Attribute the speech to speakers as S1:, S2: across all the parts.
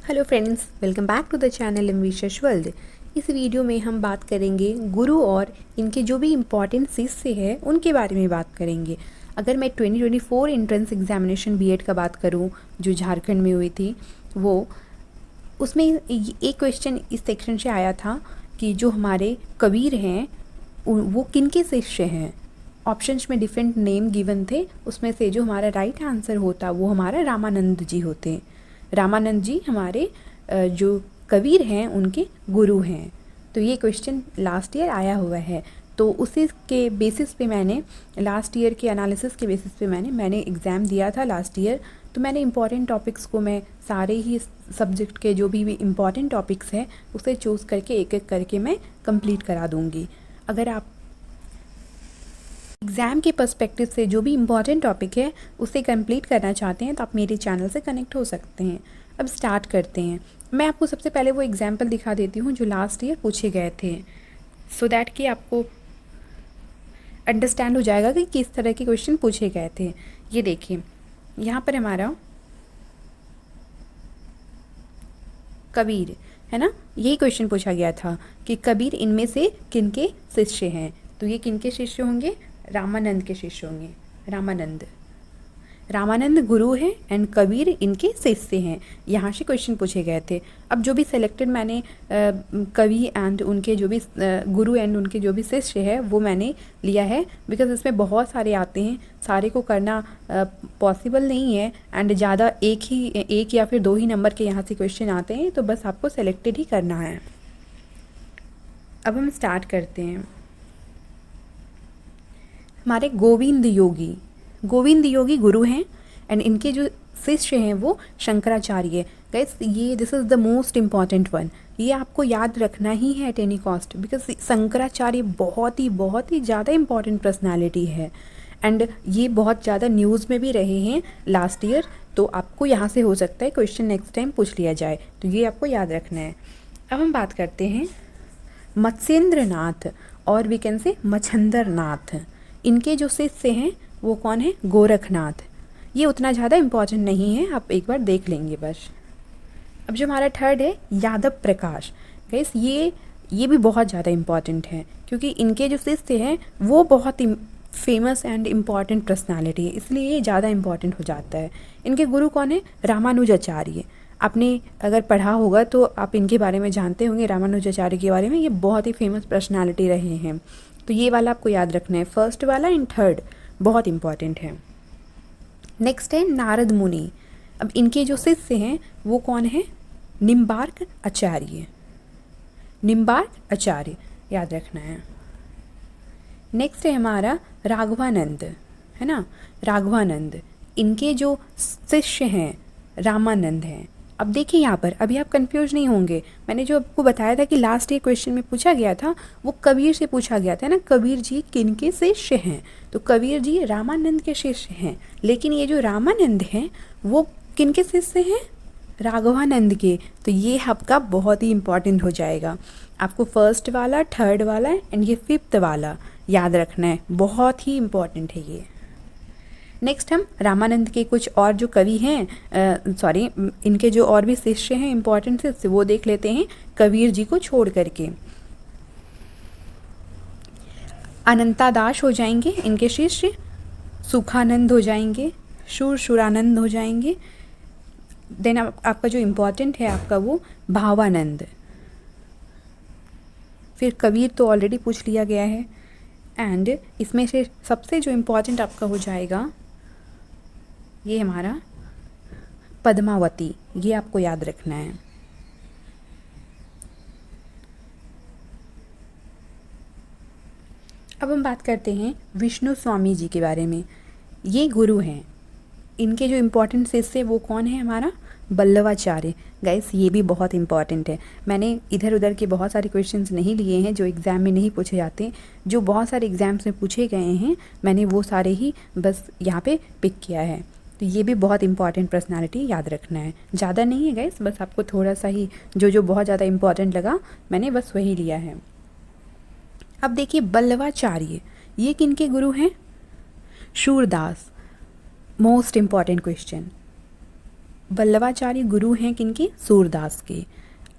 S1: Hello friends, welcome back to the channel ambitious world. इस video में हम बात करेंगे गुरु और इनके जो भी इम्पॉर्टेंट शिष्य है उनके बारे में बात करेंगे। अगर मैं 2024 एंट्रेंस एग्जामिनेशन बीएड का बात करूं जो झारखंड में हुई थी, वो उसमें एक क्वेश्चन इस सेक्शन से आया था कि जो हमारे कबीर हैं वो किनके शिष्य हैं। ऑप्शंस में डिफरेंट नेम गिवन थे, उसमें से जो हमारा राइट आंसर होता वो हमारा रामानंद जी होते। रामानंद जी हमारे जो कबीर हैं उनके गुरु हैं। तो ये क्वेश्चन लास्ट ईयर आया हुआ है, तो उसी के बेसिस पे मैंने लास्ट ईयर के एनालिसिस के बेसिस पे मैंने एग्ज़ाम दिया था लास्ट ईयर। तो मैंने इम्पॉर्टेंट टॉपिक्स को मैं सारे ही सब्जेक्ट के जो भी इम्पॉर्टेंट टॉपिक्स हैं उसे चूज़ करके एक एक करके मैं कंप्लीट करा दूँगी। अगर आप एग्ज़ाम के पर्सपेक्टिव से जो भी इम्पॉर्टेंट टॉपिक है उसे कंप्लीट करना चाहते हैं तो आप मेरे चैनल से कनेक्ट हो सकते हैं। अब स्टार्ट करते हैं। मैं आपको सबसे पहले वो एग्जाम्पल दिखा देती हूँ जो लास्ट ईयर पूछे गए थे, सो दैट कि आपको अंडरस्टैंड हो जाएगा कि किस तरह के क्वेश्चन पूछे गए थे। ये देखिए, यहाँ पर हमारा कबीर है ना, यही क्वेश्चन पूछा गया था कि कबीर इनमें से किनके शिष्य हैं। तो ये किनके शिष्य होंगे? रामानंद के शिष्य होंगे। रामानंद गुरु हैं एंड कबीर इनके शिष्य हैं। यहाँ से क्वेश्चन पूछे गए थे। अब जो भी सिलेक्टेड मैंने कवि एंड उनके जो भी गुरु एंड उनके जो भी शिष्य है वो मैंने लिया है, बिकॉज इसमें बहुत सारे आते हैं, सारे को करना पॉसिबल नहीं है एंड ज़्यादा एक या फिर दो ही नंबर के यहाँ से क्वेश्चन आते हैं, तो बस आपको सेलेक्टेड ही करना है। अब हम स्टार्ट करते हैं। हमारे गोविंद योगी गुरु हैं एंड इनके जो शिष्य हैं वो शंकराचार्य। गाइस, ये this is the most important one. ये आपको याद रखना ही है at any cost, because Shankaracharya बहुत ही ज़्यादा इम्पॉर्टेंट पर्सनालिटी है एंड ये बहुत ज़्यादा न्यूज़ में भी रहे हैं लास्ट ईयर। तो आपको यहाँ से हो सकता है क्वेश्चन नेक्स्ट टाइम पूछ लिया जाए, तो ये आपको याद रखना है। अब हम बात करते हैं मत्स्येंद्र नाथ और वी कैन से मच्छंदर नाथ। इनके जो शिष्य हैं वो कौन है? गोरखनाथ। ये उतना ज़्यादा इम्पॉर्टेंट नहीं है, आप एक बार देख लेंगे बस। अब जो हमारा थर्ड है यादव प्रकाश। गाइस, ये भी बहुत ज़्यादा इम्पॉर्टेंट है क्योंकि इनके जो शिष्य हैं वो बहुत ही फेमस एंड इम्पॉर्टेंट पर्सनालिटी है, इसलिए ये ज़्यादा इम्पॉर्टेंट हो जाता है। इनके गुरु कौन है? रामानुजाचार्य। आपने अगर पढ़ा होगा तो आप इनके बारे में जानते होंगे, रामानुजाचार्य के बारे में। ये बहुत ही फेमस पर्सनालिटी रहे हैं, तो ये वाला आपको याद रखना है। फर्स्ट वाला एंड थर्ड बहुत इंपॉर्टेंट है। नेक्स्ट है नारद मुनि। अब इनके जो शिष्य हैं वो कौन है? निम्बार्क आचार्य याद रखना है। नेक्स्ट है हमारा राघवानंद, है ना, राघवानंद। इनके जो शिष्य हैं रामानंद हैं। अब देखिए यहाँ पर अभी आप कंफ्यूज नहीं होंगे। मैंने जो आपको बताया था कि लास्ट ईयर क्वेश्चन में पूछा गया था वो कबीर से पूछा गया था ना, कबीर जी किनके शिष्य हैं? तो कबीर जी रामानंद के शिष्य हैं, लेकिन ये जो रामानंद हैं वो किनके शिष्य हैं? राघवानंद के। तो ये आपका बहुत ही इंपॉर्टेंट हो जाएगा। आपको फर्स्ट वाला, थर्ड वाला एंड ये फिफ्थ वाला याद रखना है, बहुत ही इम्पॉर्टेंट है ये। नेक्स्ट हम रामानंद के कुछ और जो कवि हैं, इनके जो और भी शिष्य हैं इम्पॉर्टेंट शिष्य, वो देख लेते हैं कबीर जी को छोड़ करके। अनंतादास हो जाएंगे इनके शिष्य, सुखानंद हो जाएंगे, शुरानंद हो जाएंगे। देन आपका जो इम्पॉर्टेंट है आपका वो भावानंद। फिर कबीर तो ऑलरेडी पूछ लिया गया है एंड इसमें से सबसे जो इम्पॉर्टेंट आपका हो जाएगा ये हमारा पद्मावती। ये आपको याद रखना है। अब हम बात करते हैं विष्णु स्वामी जी के बारे में। ये गुरु हैं। इनके जो इम्पोर्टेंट शिष्य वो कौन है? हमारा बल्लवाचार्य। गाइस, ये भी बहुत इंपॉर्टेंट है। मैंने इधर उधर के बहुत सारे क्वेश्चंस नहीं लिए हैं जो एग्ज़ाम में नहीं पूछे जाते। जो बहुत सारे एग्ज़ाम्स में पूछे गए हैं मैंने वो सारे ही बस यहाँ पे पिक किया है। तो ये भी बहुत इंपॉर्टेंट पर्सनालिटी याद रखना है। ज़्यादा नहीं है गाइस, बस आपको थोड़ा सा ही जो बहुत ज़्यादा इंपॉर्टेंट लगा मैंने बस वही लिया है। अब देखिए बल्लवाचार्य, ये किनके गुरु हैं? Surdas. Most important question. Vallabhacharya गुरु हैं किनके? सूरदास के।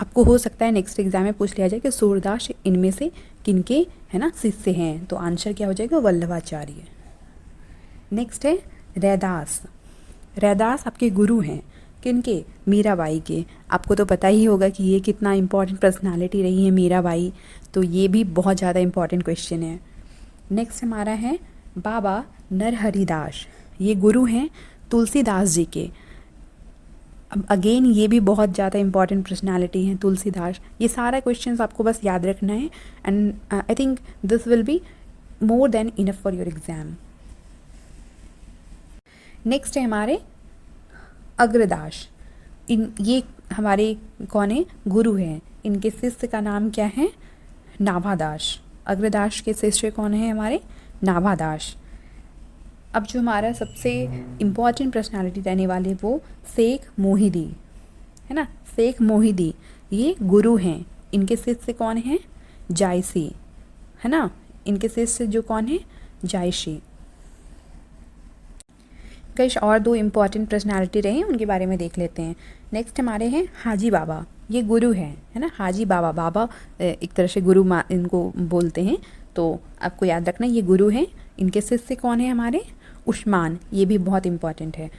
S1: आपको हो सकता है नेक्स्ट एग्जाम में पूछ लिया जाए कि सूरदास इनमें से किनके है ना शिष्य हैं, तो आंसर क्या हो जाएगा? वल्लभाचार्य। नेक्स्ट है रैदास। रैदास आपके गुरु हैं किनके? मीराबाई के। आपको तो पता ही होगा कि ये कितना इम्पोर्टेंट पर्सनालिटी रही है मीराबाई, तो ये भी बहुत ज़्यादा इम्पोर्टेंट क्वेश्चन है। नेक्स्ट हमारा है बाबा नरहरिदास। ये गुरु हैं तुलसीदास जी के। अब अगेन ये भी बहुत ज़्यादा इंपॉर्टेंट पर्सनालिटी हैं तुलसीदास। ये सारा क्वेश्चंस आपको बस याद रखना है and I think this will be more than enough for your exam. Next है हमारे अग्रदास। ये हमारे कौन है? गुरु हैं। इनके शिष्य का नाम क्या है? नाभादास। अग्रदास के शिष्य कौन है हमारे? नाभादास। अब जो हमारा सबसे इम्पॉर्टेंट पर्सनालिटी रहने वाले वो शेख मोहिदी है ना। शेख मोहिदी ये गुरु हैं। इनके शिष्य कौन हैं? जायसी है ना। इनके शिष्य जो कौन है? जायसी। कई और दो इम्पॉर्टेंट पर्सनालिटी रहे हैं, उनके बारे में देख लेते हैं। नेक्स्ट हमारे हैं हाजी बाबा। ये गुरु हैं है ना। हाजी बाबा, बाबा एक तरह से गुरु इनको बोलते हैं, तो आपको याद रखना ये गुरु हैं। इनके शिष्य कौन है हमारे? उस्मान। ये भी बहुत इंपॉर्टेंट है,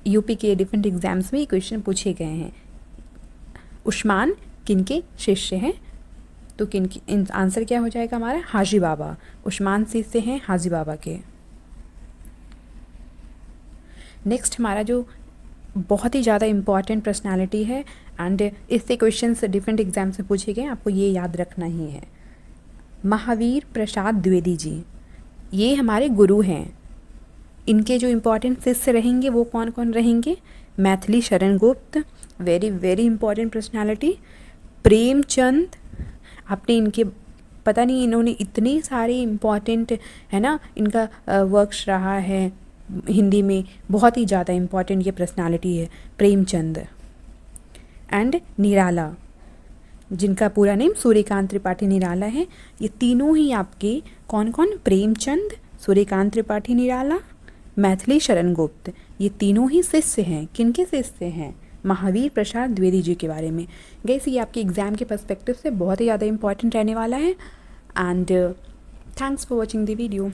S1: यूपी के डिफरेंट एग्जाम्स में क्वेश्चन पूछे गए हैं। उस्मान किनके शिष्य हैं? तो किनकी आंसर क्या हो जाएगा हमारा? हाजी बाबा। उस्मान शिष्य हैं हाजी बाबा के। नेक्स्ट हमारा जो बहुत ही ज़्यादा इम्पॉर्टेंट पर्सनालिटी है एंड इससे क्वेश्चंस डिफरेंट एग्जाम से पूछे गए, आपको ये याद रखना ही है। महावीर प्रसाद द्विवेदी जी ये हमारे गुरु हैं। इनके जो इम्पोर्टेंट शिष्य रहेंगे वो कौन कौन रहेंगे? Maithili Sharan Gupt, very very important personality. Premchand, आपने इनके पता नहीं इन्होंने इतने सारे इम्पॉर्टेंट है ना इनका वर्क्स रहा है हिंदी में, बहुत ही ज़्यादा इम्पॉर्टेंट ये पर्सनालिटी है प्रेमचंद। एंड निराला, जिनका पूरा नेम सूर्यकांत त्रिपाठी निराला है। ये तीनों ही आपके कौन कौन? प्रेमचंद, सूर्यकांत त्रिपाठी निराला, मैथिली शरण गुप्त, ये तीनों ही शिष्य हैं। किनके शिष्य हैं? महावीर प्रसाद द्विवेदी जी के बारे में। गाइस ये आपके एग्ज़ाम के पर्सपेक्टिव से बहुत ही ज़्यादा इंपॉर्टेंट रहने वाला है and thanks for watching the video.